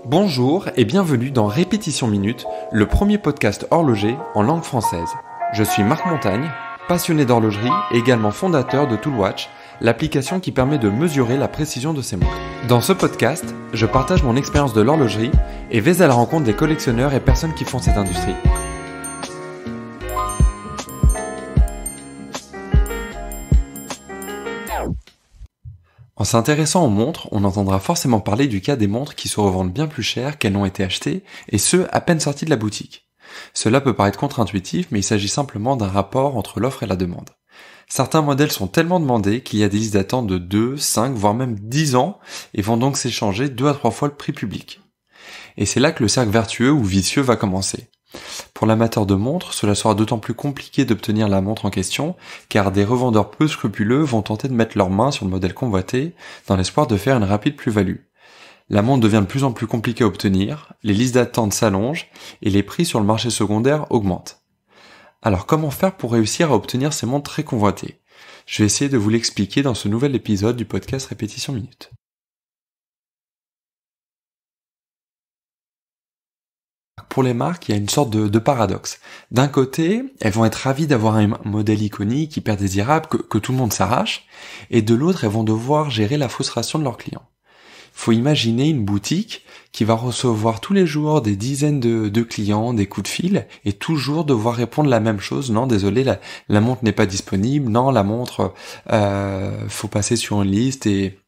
Bonjour et bienvenue dans Répétition Minute, le premier podcast horloger en langue française. Je suis Marc Montagne, passionné d'horlogerie et également fondateur de Toolwatch, l'application qui permet de mesurer la précision de ses montres. Dans ce podcast, je partage mon expérience de l'horlogerie et vais à la rencontre des collectionneurs et personnes qui font cette industrie. En s'intéressant aux montres, on entendra forcément parler du cas des montres qui se revendent bien plus cher qu'elles n'ont été achetées, et ce, à peine sorties de la boutique. Cela peut paraître contre-intuitif, mais il s'agit simplement d'un rapport entre l'offre et la demande. Certains modèles sont tellement demandés qu'il y a des listes d'attente de 2, 5, voire même 10 ans, et vont donc s'échanger 2 à 3 fois le prix public. Et c'est là que le cercle vertueux ou vicieux va commencer. Pour l'amateur de montres, cela sera d'autant plus compliqué d'obtenir la montre en question, car des revendeurs peu scrupuleux vont tenter de mettre leurs mains sur le modèle convoité, dans l'espoir de faire une rapide plus-value. La montre devient de plus en plus compliquée à obtenir, les listes d'attente s'allongent, et les prix sur le marché secondaire augmentent. Alors comment faire pour réussir à obtenir ces montres très convoitées ? Je vais essayer de vous l'expliquer dans ce nouvel épisode du podcast Répétition Minute. Pour les marques, il y a une sorte de paradoxe. D'un côté, elles vont être ravies d'avoir un modèle iconique, hyper désirable, que tout le monde s'arrache, et de l'autre, elles vont devoir gérer la frustration de leurs clients. Il faut imaginer une boutique qui va recevoir tous les jours des dizaines de clients, des coups de fil, et toujours devoir répondre la même chose. Non, désolé, la montre n'est pas disponible. Non, la montre, faut passer sur une liste, et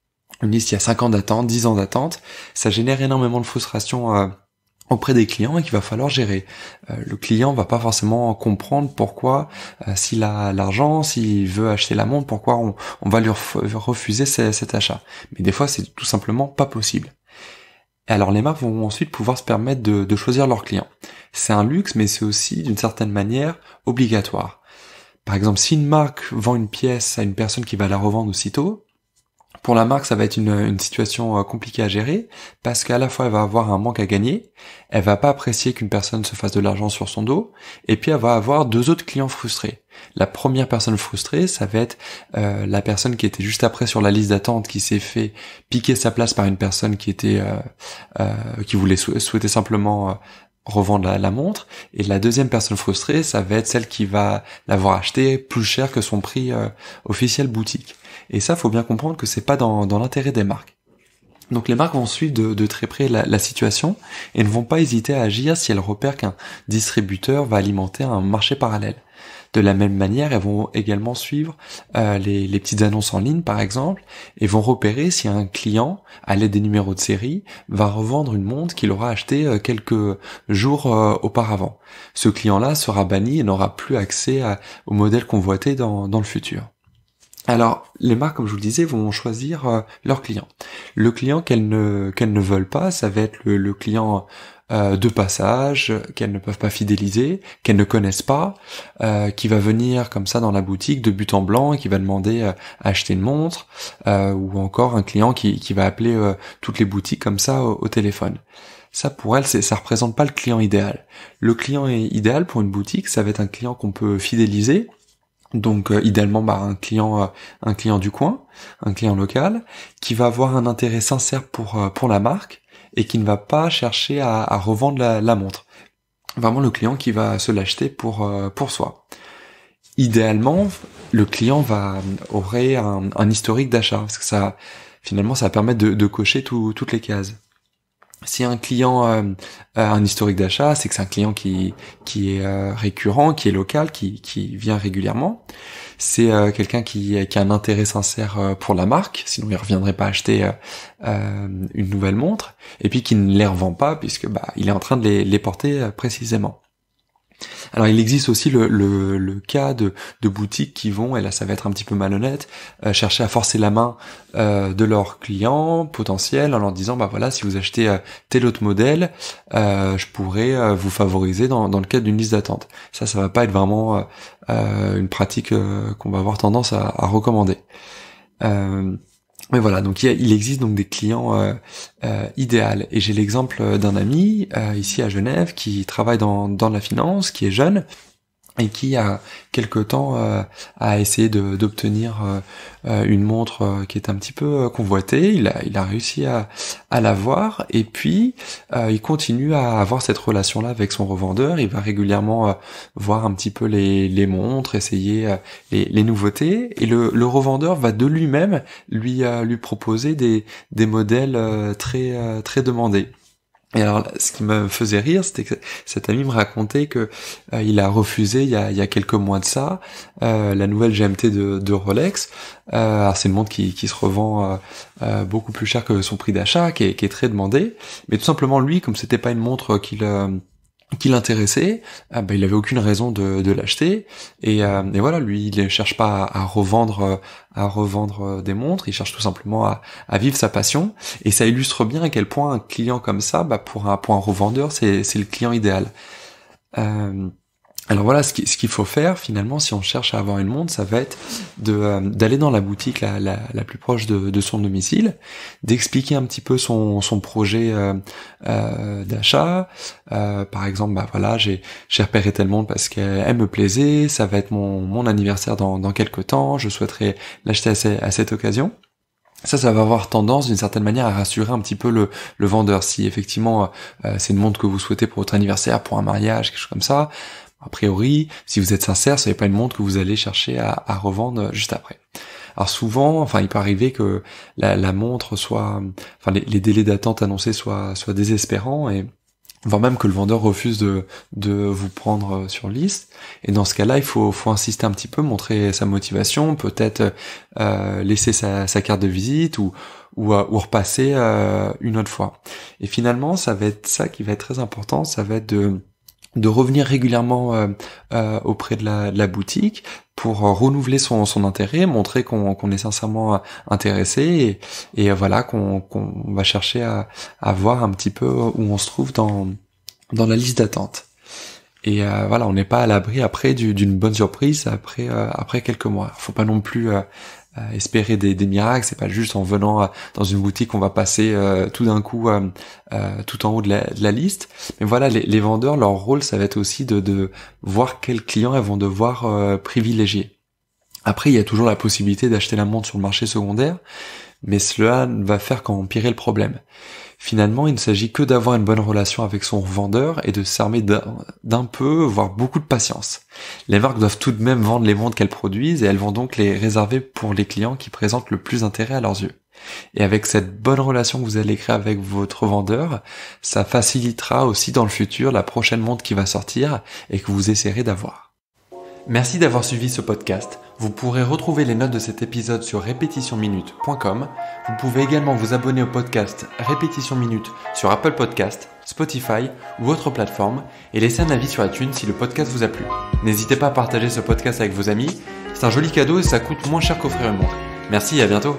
une liste, il y a 5 ans d'attente, 10 ans d'attente. Ça génère énormément de frustration auprès des clients et qu'il va falloir gérer. Le client va pas forcément comprendre pourquoi, s'il a l'argent, s'il veut acheter la montre, pourquoi on va lui refuser cet achat. Mais des fois, c'est tout simplement pas possible. Et alors les marques vont ensuite pouvoir se permettre de choisir leurs clients. C'est un luxe, mais c'est aussi d'une certaine manière obligatoire. Par exemple, si une marque vend une pièce à une personne qui va la revendre aussitôt, pour la marque, ça va être une situation compliquée à gérer, parce qu'à la fois elle va avoir un manque à gagner, elle va pas apprécier qu'une personne se fasse de l'argent sur son dos, et puis elle va avoir 2 autres clients frustrés. La première personne frustrée, ça va être la personne qui était juste après sur la liste d'attente, qui s'est fait piquer sa place par une personne qui était qui voulait souhaitait simplement revendre la montre, et la deuxième personne frustrée, ça va être celle qui va l'avoir acheté plus cher que son prix officiel boutique. Et ça, faut bien comprendre que c'est pas dans l'intérêt des marques. Donc les marques vont suivre de très près la situation et ne vont pas hésiter à agir si elles repèrent qu'un distributeur va alimenter un marché parallèle. De la même manière, elles vont également suivre les petites annonces en ligne, par exemple, et vont repérer si un client, à l'aide des numéros de série, va revendre une montre qu'il aura achetée quelques jours auparavant. Ce client-là sera banni et n'aura plus accès au modèle convoité dans le futur. Alors, les marques, comme je vous le disais, vont choisir leurs clients. Le client qu'elles ne veulent pas, ça va être le client de passage, qu'elles ne peuvent pas fidéliser, qu'elles ne connaissent pas, qui va venir comme ça dans la boutique de but en blanc et qui va demander à acheter une montre, ou encore un client qui va appeler toutes les boutiques comme ça au téléphone. Ça, pour elle, ça représente pas le client idéal. Le client idéal pour une boutique, ça va être un client qu'on peut fidéliser. Donc idéalement un client du coin, un client local, qui va avoir un intérêt sincère pour la marque et qui ne va pas chercher à revendre la montre. Vraiment le client qui va se l'acheter pour soi. Idéalement, le client aurait un historique d'achat, parce que ça va permettre de cocher toutes les cases. Si un client a un historique d'achat, c'est que c'est un client qui est récurrent, qui est local, qui vient régulièrement. C'est quelqu'un qui a un intérêt sincère pour la marque, sinon il reviendrait pas acheter une nouvelle montre, et puis qui ne les revend pas puisque il est en train de les porter précisément. Alors il existe aussi le cas de boutiques qui vont, et là ça va être un petit peu malhonnête, chercher à forcer la main de leurs clients potentiels en leur disant voilà, si vous achetez tel autre modèle, je pourrais vous favoriser dans le cadre d'une liste d'attente. Ça va pas être vraiment une pratique qu'on va avoir tendance à recommander. Mais voilà, donc il existe donc des clients idéaux. Et j'ai l'exemple d'un ami ici à Genève qui travaille dans la finance, qui est jeune et qui a quelque temps a essayé d'obtenir une montre qui est un petit peu convoitée. Il a réussi à l'avoir, et puis il continue à avoir cette relation-là avec son revendeur. Il va régulièrement voir un petit peu les montres, essayer les nouveautés, et le revendeur va de lui-même lui proposer des modèles très demandés. Et alors, ce qui me faisait rire, c'était que cet ami me racontait que il a refusé il y a quelques mois de ça la nouvelle GMT de Rolex. Alors c'est une montre qui se revend beaucoup plus cher que son prix d'achat, qui est très demandée. Mais tout simplement lui, comme c'était pas une montre qui l'intéressait, il avait aucune raison de l'acheter, et voilà, lui il ne cherche pas à revendre des montres, il cherche tout simplement à vivre sa passion, et ça illustre bien à quel point un client comme ça, pour un revendeur, c'est le client idéal. Alors voilà, ce qu'il faut faire finalement, si on cherche à avoir une montre, ça va être d'aller dans la boutique la plus proche de son domicile, d'expliquer un petit peu son projet d'achat. Par exemple, voilà, j'ai repéré telle montre parce qu'elle me plaisait, ça va être mon anniversaire dans quelques temps, je souhaiterais l'acheter à cette occasion. Ça va avoir tendance d'une certaine manière à rassurer un petit peu le vendeur. Si effectivement c'est une montre que vous souhaitez pour votre anniversaire, pour un mariage, quelque chose comme ça, a priori, si vous êtes sincère, ce n'est pas une montre que vous allez chercher à revendre juste après. Alors souvent, il peut arriver que la montre soit, les délais d'attente annoncés soient désespérants, et voire même que le vendeur refuse de vous prendre sur liste. Et dans ce cas-là, il faut insister un petit peu, montrer sa motivation, peut-être laisser sa carte de visite ou repasser une autre fois. Et finalement, ça va être ça qui va être très important, ça va être de revenir régulièrement auprès de la boutique pour renouveler son intérêt, montrer qu'on est sincèrement intéressé, et voilà, qu'on va chercher à voir un petit peu où on se trouve dans la liste d'attente. Et voilà, on n'est pas à l'abri après d'une bonne surprise après quelques mois. Faut pas non plus espérer des miracles. C'est pas juste en venant dans une boutique qu'on va passer tout d'un coup tout en haut de la liste. Mais voilà, les vendeurs, leur rôle, ça va être aussi de voir quels clients elles vont devoir privilégier. Après, il y a toujours la possibilité d'acheter la montre sur le marché secondaire, mais cela va faire qu'empirer le problème. Finalement, il ne s'agit que d'avoir une bonne relation avec son vendeur et de s'armer d'un peu, voire beaucoup de patience. Les marques doivent tout de même vendre les montres qu'elles produisent, et elles vont donc les réserver pour les clients qui présentent le plus d'intérêt à leurs yeux. Et avec cette bonne relation que vous allez créer avec votre vendeur, ça facilitera aussi dans le futur la prochaine montre qui va sortir et que vous essaierez d'avoir. Merci d'avoir suivi ce podcast. Vous pourrez retrouver les notes de cet épisode sur répétitionminute.com. Vous pouvez également vous abonner au podcast Répétition Minute sur Apple Podcast, Spotify ou autre plateforme, et laisser un avis sur iTunes si le podcast vous a plu. N'hésitez pas à partager ce podcast avec vos amis. C'est un joli cadeau et ça coûte moins cher qu'offrir une montre. Merci et à bientôt.